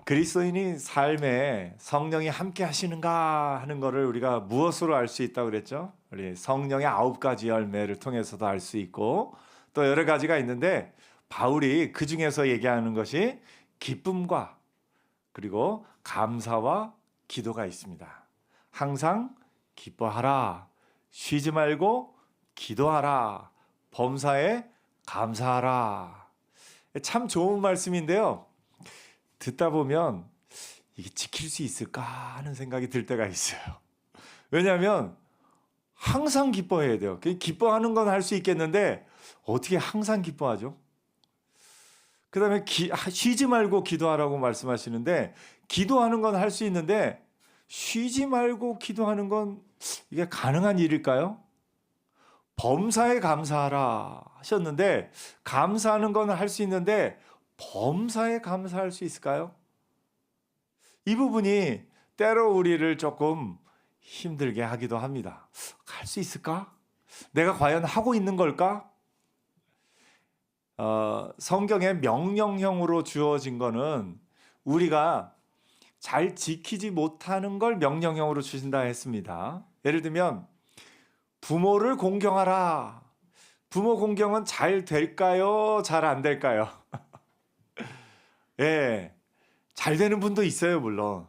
그리스도인이 삶에 성령이 함께 하시는가 하는 것을 우리가 무엇으로 알 수 있다고 그랬죠? 우리 성령의 9가지 열매를 통해서도 알 수 있고 또 여러 가지가 있는데 바울이 그 중에서 얘기하는 것이 기쁨과 그리고 감사와 기도가 있습니다. 항상 기뻐하라, 쉬지 말고 기도하라, 범사에 감사하라. 참 좋은 말씀인데요. 듣다 보면 이게 지킬 수 있을까 하는 생각이 들 때가 있어요. 왜냐하면 항상 기뻐해야 돼요. 기뻐하는 건 할 수 있겠는데 어떻게 항상 기뻐하죠? 그 다음에 쉬지 말고 기도하라고 말씀하시는데 기도하는 건 할 수 있는데 쉬지 말고 기도하는 건 이게 가능한 일일까요? 범사에 감사하라 하셨는데 감사하는 건 할 수 있는데 범사에 감사할 수 있을까요? 이 부분이 때로 우리를 조금 힘들게 하기도 합니다. 할 수 있을까? 내가 과연 하고 있는 걸까? 성경에 명령형으로 주어진 거는 우리가 잘 지키지 못하는 걸 명령형으로 주신다 했습니다. 예를 들면 부모를 공경하라. 부모 공경은 잘 될까요? 잘 안 될까요? 예, 잘 되는 분도 있어요, 물론.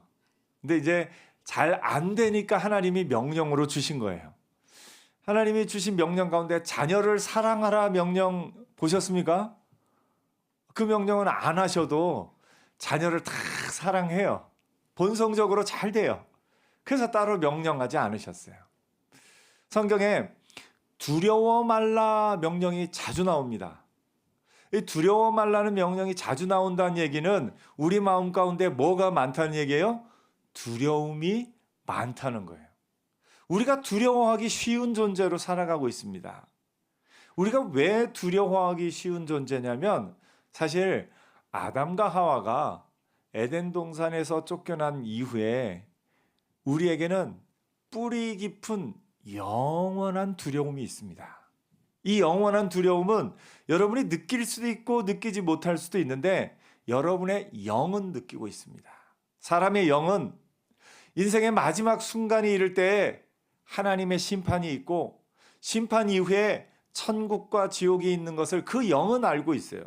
근데 이제 잘 안 되니까 하나님이 명령으로 주신 거예요. 하나님이 주신 명령 가운데 자녀를 사랑하라 명령 보셨습니까? 그 명령은 안 하셔도 자녀를 다 사랑해요. 본성적으로 잘 돼요. 그래서 따로 명령하지 않으셨어요. 성경에 두려워 말라 명령이 자주 나옵니다. 이 두려워 말라는 명령이 자주 나온다는 얘기는 우리 마음 가운데 뭐가 많다는 얘기예요? 두려움이 많다는 거예요. 우리가 두려워하기 쉬운 존재로 살아가고 있습니다. 우리가 왜 두려워하기 쉬운 존재냐면 사실 아담과 하와가 에덴 동산에서 쫓겨난 이후에 우리에게는 뿌리 깊은 영원한 두려움이 있습니다. 이 영원한 두려움은 여러분이 느낄 수도 있고 느끼지 못할 수도 있는데 여러분의 영은 느끼고 있습니다. 사람의 영은 인생의 마지막 순간이 이를 때 하나님의 심판이 있고 심판 이후에 천국과 지옥이 있는 것을 그 영은 알고 있어요.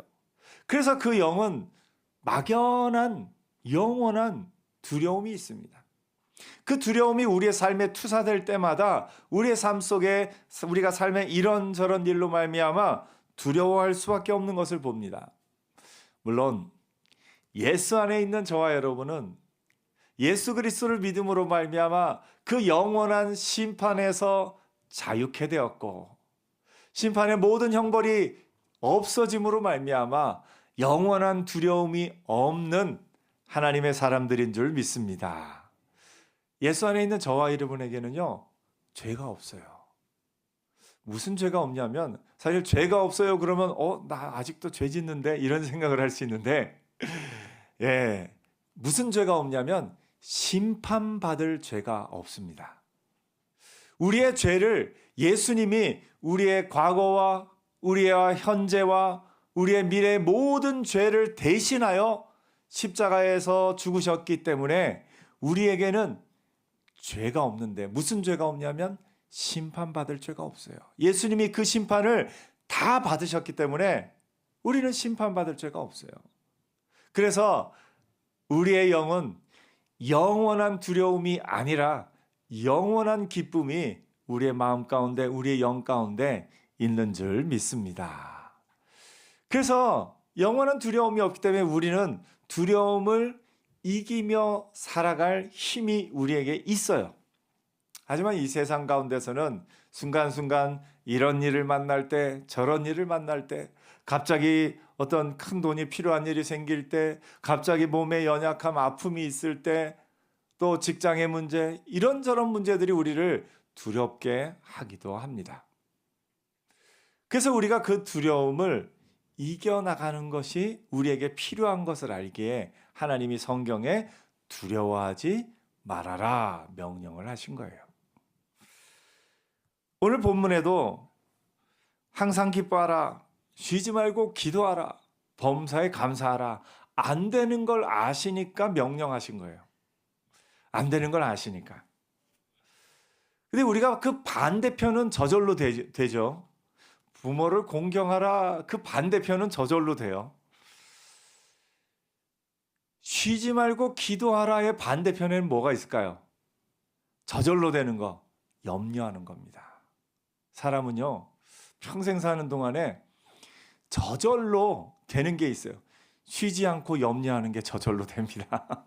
그래서 그 영은 막연한 영원한 두려움이 있습니다. 그 두려움이 우리의 삶에 투사될 때마다 우리의 삶 속에 우리가 삶에 이런저런 일로 말미암아 두려워할 수밖에 없는 것을 봅니다. 물론 예수 안에 있는 저와 여러분은 예수 그리스도를 믿음으로 말미암아 그 영원한 심판에서 자유케 되었고 심판의 모든 형벌이 없어짐으로 말미암아 영원한 두려움이 없는 하나님의 사람들인 줄 믿습니다. 예수 안에 있는 저와 여러분에게는요, 죄가 없어요. 무슨 죄가 없냐면 사실 죄가 없어요 그러면 나 아직도 죄 짓는데 이런 생각을 할 수 있는데 예, 무슨 죄가 없냐면 심판받을 죄가 없습니다. 우리의 죄를 예수님이 우리의 과거와 우리의 현재와 우리의 미래의 모든 죄를 대신하여 십자가에서 죽으셨기 때문에 우리에게는 죄가 없는데 무슨 죄가 없냐면 심판받을 죄가 없어요. 예수님이 그 심판을 다 받으셨기 때문에 우리는 심판받을 죄가 없어요. 그래서 우리의 영은 영원한 두려움이 아니라 영원한 기쁨이 우리의 마음 가운데 우리의 영 가운데 있는 줄 믿습니다. 그래서 영원한 두려움이 없기 때문에 우리는 두려움을 이기며 살아갈 힘이 우리에게 있어요. 하지만 이 세상 가운데서는 순간순간 이런 일을 만날 때 저런 일을 만날 때 갑자기 어떤 큰 돈이 필요한 일이 생길 때 갑자기 몸에 연약함 아픔이 있을 때 또 직장의 문제 이런저런 문제들이 우리를 두렵게 하기도 합니다. 그래서 우리가 그 두려움을 이겨나가는 것이 우리에게 필요한 것을 알기에 하나님이 성경에 두려워하지 말아라 명령을 하신 거예요. 오늘 본문에도 항상 기뻐하라, 쉬지 말고 기도하라, 범사에 감사하라, 안 되는 걸 아시니까 명령하신 거예요. 안 되는 걸 아시니까. 근데 우리가 그 반대편은 저절로 되죠. 부모를 공경하라, 그 반대편은 저절로 돼요. 쉬지 말고 기도하라의 반대편에는 뭐가 있을까요? 저절로 되는 거, 염려하는 겁니다. 사람은요, 평생 사는 동안에 저절로 되는 게 있어요. 쉬지 않고 염려하는 게 저절로 됩니다.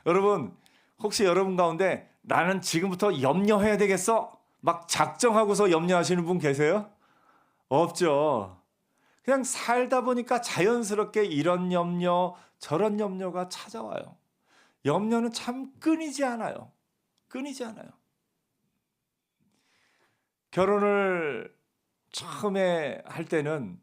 여러분, 혹시 여러분 가운데 나는 지금부터 염려해야 되겠어? 막 작정하고서 염려하시는 분 계세요? 없죠. 그냥 살다 보니까 자연스럽게 이런 염려, 저런 염려가 찾아와요. 염려는 참 끊이지 않아요. 끊이지 않아요. 결혼을 처음에 할 때는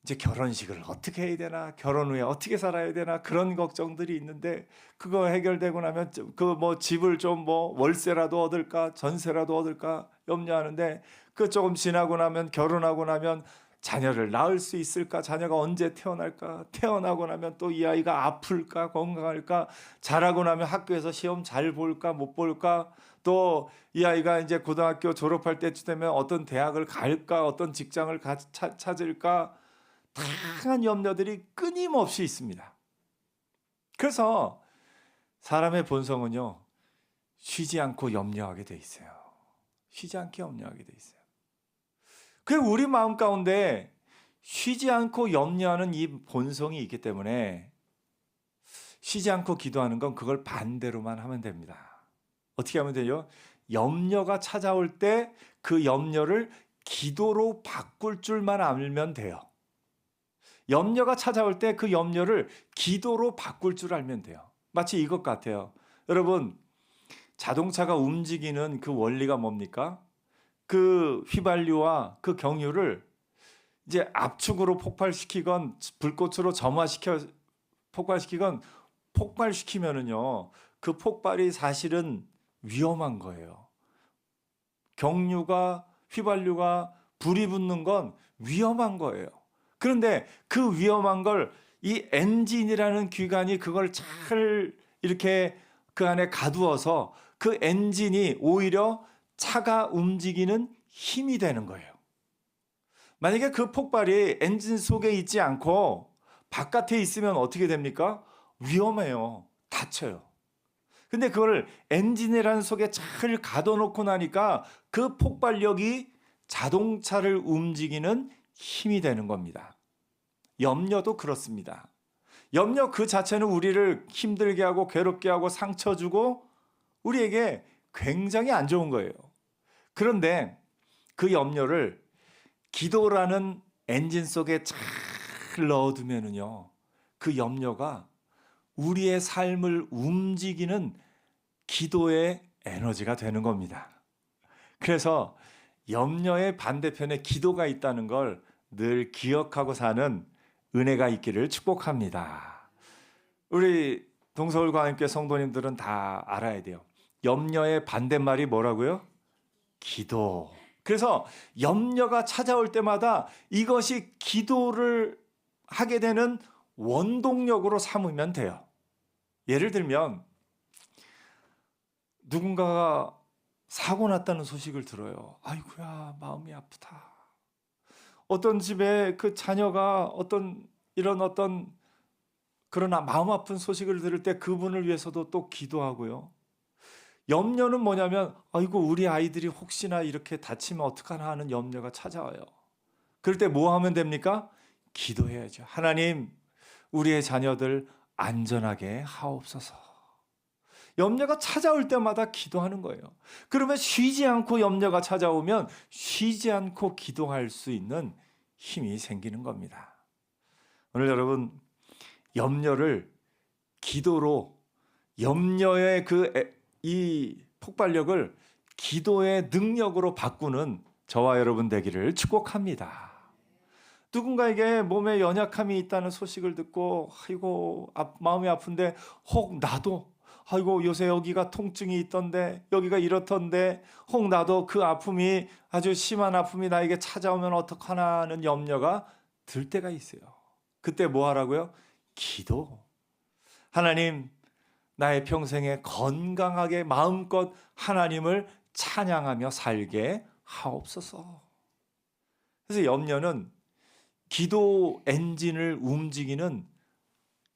이제 결혼식을 어떻게 해야 되나, 결혼 후에 어떻게 살아야 되나, 그런 걱정들이 있는데, 그거 해결되고 나면 그 뭐 집을 좀 뭐 월세라도 얻을까, 전세라도 얻을까 염려하는데, 그 조금 지나고 나면, 결혼하고 나면 자녀를 낳을 수 있을까, 자녀가 언제 태어날까, 태어나고 나면 또 이 아이가 아플까, 건강할까, 자라고 나면 학교에서 시험 잘 볼까, 못 볼까, 또 이 아이가 이제 고등학교 졸업할 때쯤 되면 어떤 대학을 갈까, 어떤 직장을 찾을까, 다양한 염려들이 끊임없이 있습니다. 그래서 사람의 본성은요, 쉬지 않고 염려하게 돼 있어요. 쉬지 않게 염려하게 돼 있어요. 그 우리 마음 가운데 쉬지 않고 염려하는 이 본성이 있기 때문에 쉬지 않고 기도하는 건 그걸 반대로만 하면 됩니다. 어떻게 하면 돼요? 염려가 찾아올 때 그 염려를 기도로 바꿀 줄만 알면 돼요. 염려가 찾아올 때 그 염려를 기도로 바꿀 줄 알면 돼요. 마치 이것 같아요. 여러분, 자동차가 움직이는 그 원리가 뭡니까? 그 휘발유와 그 경유를 이제 압축으로 폭발시키건 불꽃으로 폭발시키건 폭발시키면은요, 그 폭발이 사실은 위험한 거예요. 경유가 휘발유가 불이 붙는 건 위험한 거예요. 그런데 그 위험한 걸 이 엔진이라는 기관이 그걸 잘 이렇게 그 안에 가두어서 그 엔진이 오히려 차가 움직이는 힘이 되는 거예요. 만약에 그 폭발이 엔진 속에 있지 않고 바깥에 있으면 어떻게 됩니까? 위험해요. 다쳐요. 근데 그걸 엔진이라는 속에 잘 가둬놓고 나니까 그 폭발력이 자동차를 움직이는 힘이 되는 겁니다. 염려도 그렇습니다. 염려 그 자체는 우리를 힘들게 하고 괴롭게 하고 상처 주고 우리에게 굉장히 안 좋은 거예요. 그런데 그 염려를 기도라는 엔진 속에 잘 넣어두면은요, 그 염려가 우리의 삶을 움직이는 기도의 에너지가 되는 겁니다. 그래서 염려의 반대편에 기도가 있다는 걸 늘 기억하고 사는 은혜가 있기를 축복합니다. 우리 동서울과학교회 성도님들은 다 알아야 돼요. 염려의 반대말이 뭐라고요? 기도. 그래서 염려가 찾아올 때마다 이것이 기도를 하게 되는 원동력으로 삼으면 돼요. 예를 들면 누군가가 사고 났다는 소식을 들어요. 아이고야, 마음이 아프다. 어떤 집에 그 자녀가 어떤 그러나 마음 아픈 소식을 들을 때 그분을 위해서도 또 기도하고요. 염려는 뭐냐면 아이고 우리 아이들이 혹시나 이렇게 다치면 어떡하나 하는 염려가 찾아와요. 그럴 때 뭐 하면 됩니까? 기도해야죠. 하나님, 우리의 자녀들 안전하게 하옵소서. 염려가 찾아올 때마다 기도하는 거예요. 그러면 쉬지 않고 염려가 찾아오면 쉬지 않고 기도할 수 있는 힘이 생기는 겁니다. 오늘 여러분, 염려를 기도로, 염려의 이 폭발력을 기도의 능력으로 바꾸는 저와 여러분 되기를 축복합니다. 누군가에게 몸에 연약함이 있다는 소식을 듣고 아이고 마음이 아픈데 혹 나도 아이고 요새 여기가 통증이 있던데 여기가 이렇던데 혹 나도 그 아픔이 아주 심한 아픔이 나에게 찾아오면 어떡하나 하는 염려가 들 때가 있어요. 그때 뭐 하라고요? 기도. 하나님, 나의 평생에 건강하게 마음껏 하나님을 찬양하며 살게 하옵소서. 그래서 염려는 기도 엔진을 움직이는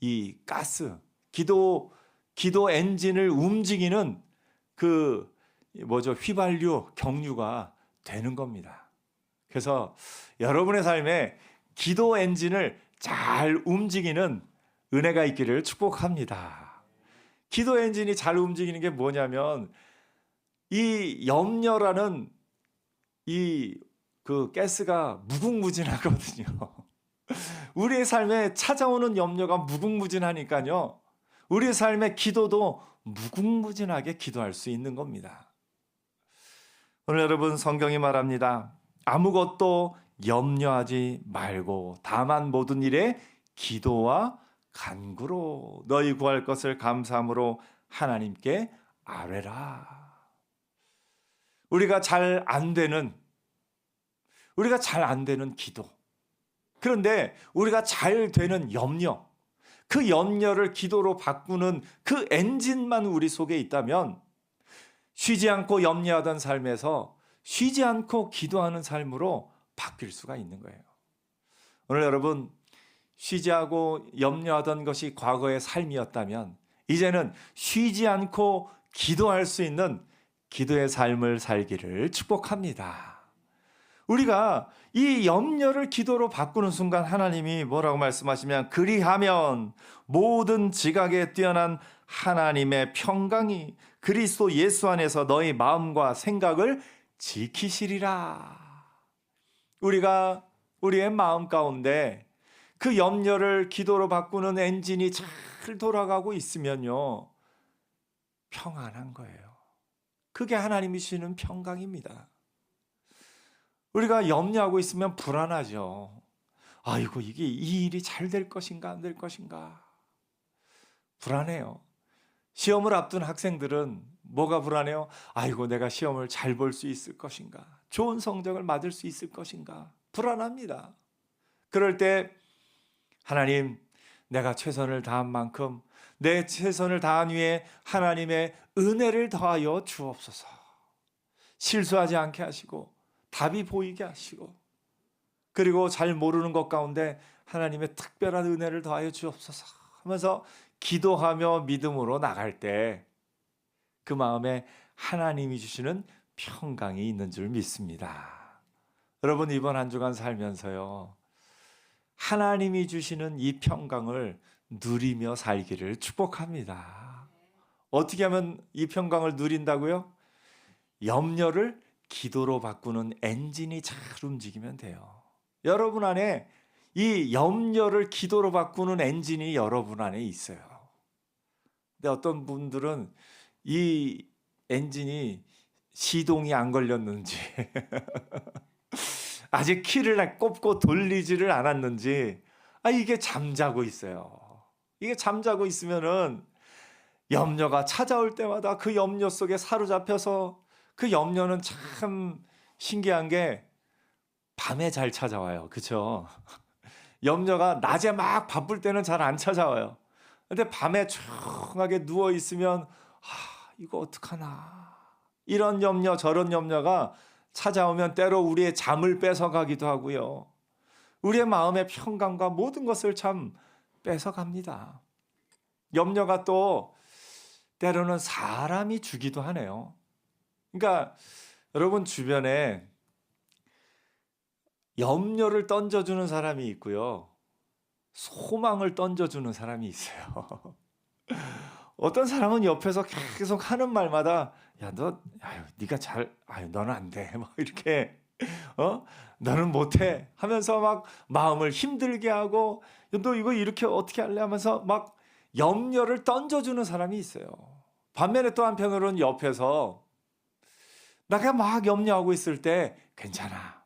이 가스, 기도 엔진을 움직이는 그 휘발유, 경유가 되는 겁니다. 그래서 여러분의 삶에 기도 엔진을 잘 움직이는 은혜가 있기를 축복합니다. 기도 엔진이 잘 움직이는 게 뭐냐면 이 염려라는 그 가스가 무궁무진하거든요. 우리의 삶에 찾아오는 염려가 무궁무진하니까요. 우리의 삶의 기도도 무궁무진하게 기도할 수 있는 겁니다. 오늘 여러분, 성경이 말합니다. 아무것도 염려하지 말고 다만 모든 일에 기도와 간구로 너희 구할 것을 감사함으로 하나님께 아뢰라. 우리가 잘 안 되는 기도, 그런데 우리가 잘 되는 염려, 그 염려를 기도로 바꾸는 그 엔진만 우리 속에 있다면 쉬지 않고 염려하던 삶에서 쉬지 않고 기도하는 삶으로 바뀔 수가 있는 거예요. 오늘 여러분, 쉬지 않고 염려하던 것이 과거의 삶이었다면 이제는 쉬지 않고 기도할 수 있는 기도의 삶을 살기를 축복합니다. 우리가 이 염려를 기도로 바꾸는 순간 하나님이 뭐라고 말씀하시면 그리하면 모든 지각에 뛰어난 하나님의 평강이 그리스도 예수 안에서 너희 마음과 생각을 지키시리라. 우리가 우리의 마음 가운데 그 염려를 기도로 바꾸는 엔진이 잘 돌아가고 있으면요, 평안한 거예요. 그게 하나님이 주시는 평강입니다. 우리가 염려하고 있으면 불안하죠. 아이고, 이 일이 잘 될 것인가 안 될 것인가 불안해요. 시험을 앞둔 학생들은 뭐가 불안해요? 아이고, 내가 시험을 잘 볼 수 있을 것인가, 좋은 성적을 받을 수 있을 것인가 불안합니다. 그럴 때 하나님, 내가 최선을 다한 만큼 내 최선을 다한 위에 하나님의 은혜를 더하여 주옵소서. 실수하지 않게 하시고 답이 보이게 하시고, 그리고 잘 모르는 것 가운데 하나님의 특별한 은혜를 더하여 주옵소서 하면서 기도하며 믿음으로 나갈 때 그 마음에 하나님이 주시는 평강이 있는 줄 믿습니다. 여러분, 이번 한 주간 살면서요, 하나님이 주시는 이 평강을 누리며 살기를 축복합니다. 어떻게 하면 이 평강을 누린다고요? 염려를 기도로 바꾸는 엔진이 잘 움직이면 돼요. 여러분 안에 이 염려를 기도로 바꾸는 엔진이 여러분 안에 있어요. 근데 어떤 분들은 이 엔진이 시동이 안 걸렸는지 아직 키를 꼽고 돌리지를 않았는지 이게 잠자고 있어요. 이게 잠자고 있으면은 염려가 찾아올 때마다 그 염려 속에 사로잡혀서, 그 염려는 참 신기한 게 밤에 잘 찾아와요. 그렇죠? 염려가 낮에 막 바쁠 때는 잘 안 찾아와요. 근데 밤에 조용하게 누워 있으면 이거 어떡하나, 이런 염려 저런 염려가 찾아오면 때로 우리의 잠을 뺏어가기도 하고요, 우리의 마음의 평강과 모든 것을 참 뺏어갑니다. 염려가 또 때로는 사람이 주기도 하네요. 그러니까 여러분 주변에 염려를 던져주는 사람이 있고요, 소망을 던져주는 사람이 있어요. 어떤 사람은 옆에서 계속 하는 말마다 너는 안 돼, 막 이렇게 너는 못해 하면서 막 마음을 힘들게 하고, 너 이거 이렇게 어떻게 할래 하면서 막 염려를 던져주는 사람이 있어요. 반면에 또 한편으로는 옆에서 내가 막 염려하고 있을 때 괜찮아,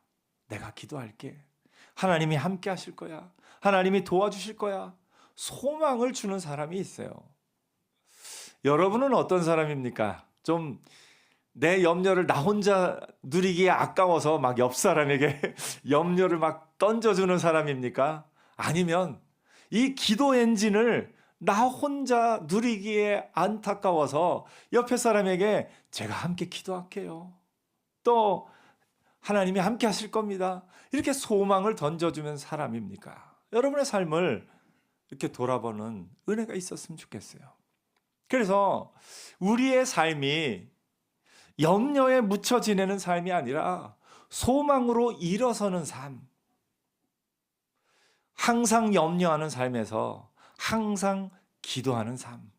내가 기도할게, 하나님이 함께 하실 거야, 하나님이 도와주실 거야, 소망을 주는 사람이 있어요. 여러분은 어떤 사람입니까? 좀 내 염려를 나 혼자 누리기에 아까워서 막 옆 사람에게 염려를 막 던져주는 사람입니까? 아니면 이 기도 엔진을 나 혼자 누리기에 안타까워서 옆에 사람에게 제가 함께 기도할게요. 또 하나님이 함께 하실 겁니다. 이렇게 소망을 던져주면 사람입니까? 여러분의 삶을 이렇게 돌아보는 은혜가 있었으면 좋겠어요. 그래서 우리의 삶이 염려에 묻혀 지내는 삶이 아니라 소망으로 일어서는 삶. 항상 염려하는 삶에서 항상 기도하는 삶.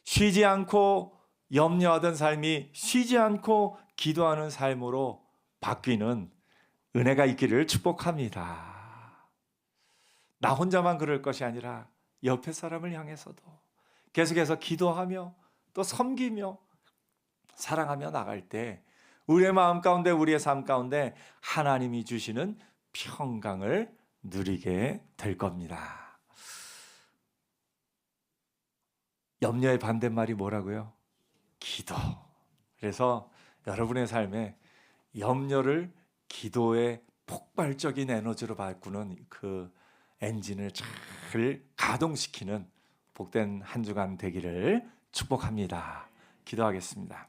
쉬지 않고 염려하던 삶이 쉬지 않고 기도하는 삶으로 바뀌는 은혜가 있기를 축복합니다. 나 혼자만 그럴 것이 아니라 옆에 사람을 향해서도 계속해서 기도하며 또 섬기며 사랑하며 나갈 때 우리의 마음 가운데 우리의 삶 가운데 하나님이 주시는 평강을 누리게 될 겁니다. 염려의 반대말이 뭐라고요? 기도. 그래서 여러분의 삶에 염려를 기도의 폭발적인 에너지로 바꾸는 그 엔진을 잘 가동시키는 복된 한 주간 되기를 축복합니다. 기도하겠습니다.